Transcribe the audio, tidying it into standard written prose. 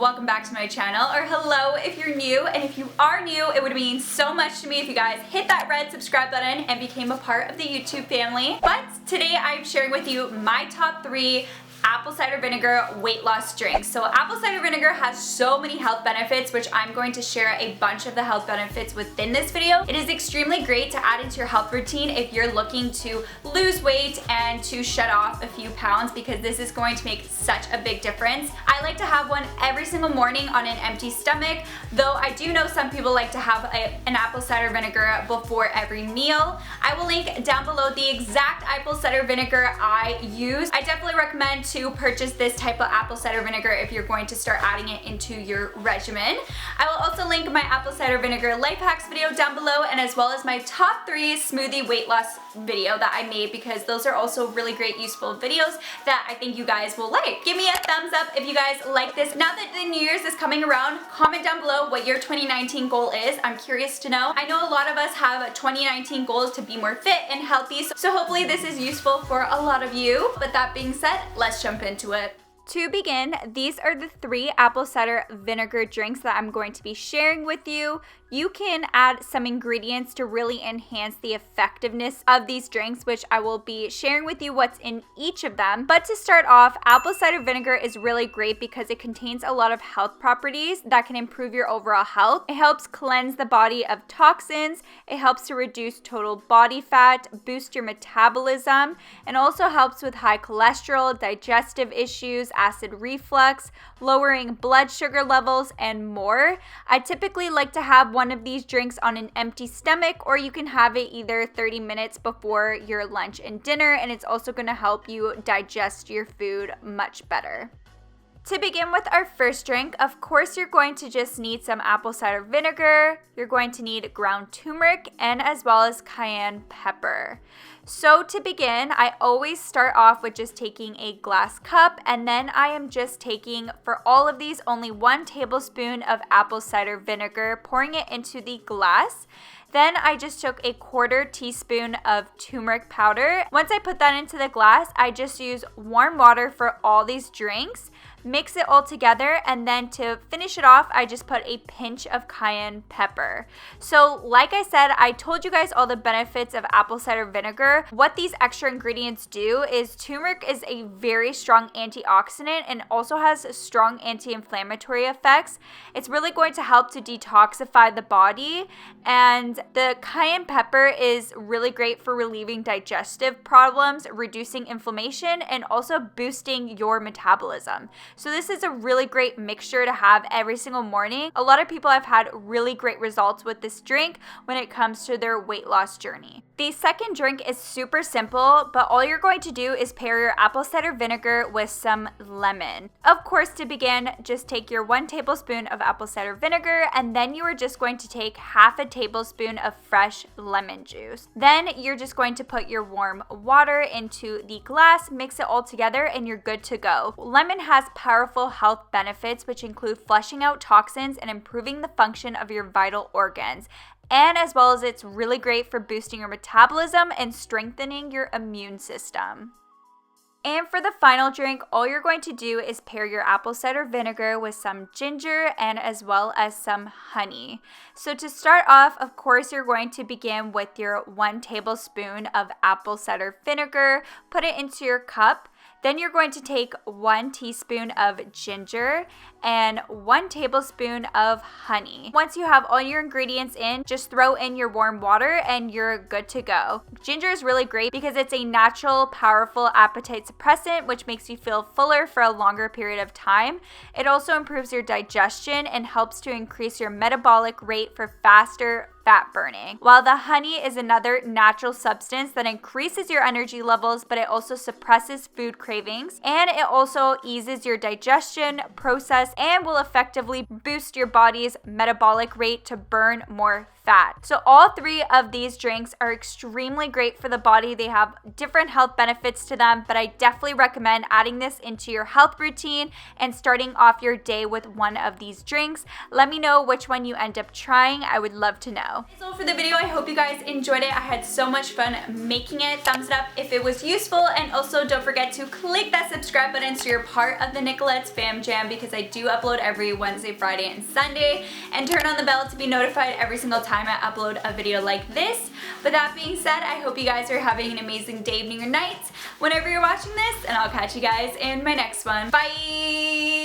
welcome back to my channel, or hello if you're new, and if you are new, it would mean so much to me if you guys hit that red subscribe button and became a part of the YouTube family. But today I'm sharing with you my top 3 apple cider vinegar weight loss drinks. So apple cider vinegar has so many health benefits, which I'm going to share a bunch of the health benefits within this video. It is extremely great to add into your health routine if you're looking to lose weight and to shed off a few pounds, because this is going to make such a big difference. I like to have one every single morning on an empty stomach, though I do know some people like to have an apple cider vinegar before every meal. I will link down below the exact apple cider vinegar I use. I definitely recommend to purchase this type of apple cider vinegar if you're going to start adding it into your regimen. I will also link my apple cider vinegar life hacks video down below, and as well as my top 3 smoothie weight loss video that I made, because those are also really great useful videos that I think you guys will like. Give me a thumbs up if you guys like this. Now that the New Year's is coming around, comment down below what your 2019 goal is. I'm curious to know. I know a lot of us have 2019 goals to be more fit and healthy, so hopefully this is useful for a lot of you. But that being said, let's jump into it. To begin, these are the 3 apple cider vinegar drinks that I'm going to be sharing with you. You can add some ingredients to really enhance the effectiveness of these drinks, which I will be sharing with you what's in each of them. But to start off, apple cider vinegar is really great because it contains a lot of health properties that can improve your overall health. It helps cleanse the body of toxins, it helps to reduce total body fat, boost your metabolism, and also helps with high cholesterol, digestive issues, acid reflux, lowering blood sugar levels, and more. I typically like to have one of these drinks on an empty stomach, or you can have it either 30 minutes before your lunch and dinner, and it's also going to help you digest your food much better. To begin with our first drink, of course you're going to just need some apple cider vinegar, you're going to need ground turmeric, and as well as cayenne pepper. So to begin, I always start off with just taking a glass cup, and then I am just taking, for all of these, only 1 tablespoon of apple cider vinegar, pouring it into the glass. Then I just took a 1/4 teaspoon of turmeric powder. Once I put that into the glass, I just use warm water for all these drinks. Mix it all together, and then to finish it off, I just put a pinch of cayenne pepper. So like I said, I told you guys all the benefits of apple cider vinegar. What these extra ingredients do is turmeric is a very strong antioxidant and also has strong anti-inflammatory effects. It's really going to help to detoxify the body, and the cayenne pepper is really great for relieving digestive problems, reducing inflammation, and also boosting your metabolism. So this is a really great mixture to have every single morning. A lot of people have had really great results with this drink when it comes to their weight loss journey. The second drink is super simple, but all you're going to do is pair your apple cider vinegar with some lemon. Of course, to begin, just take your 1 tablespoon of apple cider vinegar, and then you are just going to take 1/2 tablespoon of fresh lemon juice. Then you're just going to put your warm water into the glass, mix it all together, and you're good to go. Lemon has powerful health benefits, which include flushing out toxins and improving the function of your vital organs. And as well as it's really great for boosting your metabolism and strengthening your immune system. And for the final drink, all you're going to do is pair your apple cider vinegar with some ginger and as well as some honey. So to start off, of course, you're going to begin with your 1 tablespoon of apple cider vinegar, put it into your cup. Then you're going to take 1 teaspoon of ginger and 1 tablespoon of honey. Once you have all your ingredients in, just throw in your warm water and you're good to go. Ginger is really great because it's a natural, powerful appetite suppressant, which makes you feel fuller for a longer period of time. It also improves your digestion and helps to increase your metabolic rate for faster fat burning. While the honey is another natural substance that increases your energy levels, but it also suppresses food cravings, and it also eases your digestion process and will effectively boost your body's metabolic rate to burn more fat. So all 3 of these drinks are extremely great for the body. They have different health benefits to them, but I definitely recommend adding this into your health routine and starting off your day with one of these drinks. Let me know which one you end up trying. I would love to know. That's all for the video. I hope you guys enjoyed it. I had so much fun making it. Thumbs it up if it was useful, and also don't forget to click that subscribe button so you're part of the Nicolette's Fam Jam, because I do upload every Wednesday, Friday, and Sunday, and turn on the bell to be notified every single time I upload a video like this. But that being said, I hope you guys are having an amazing day, evening, or night whenever you're watching this, and I'll catch you guys in my next one. Bye!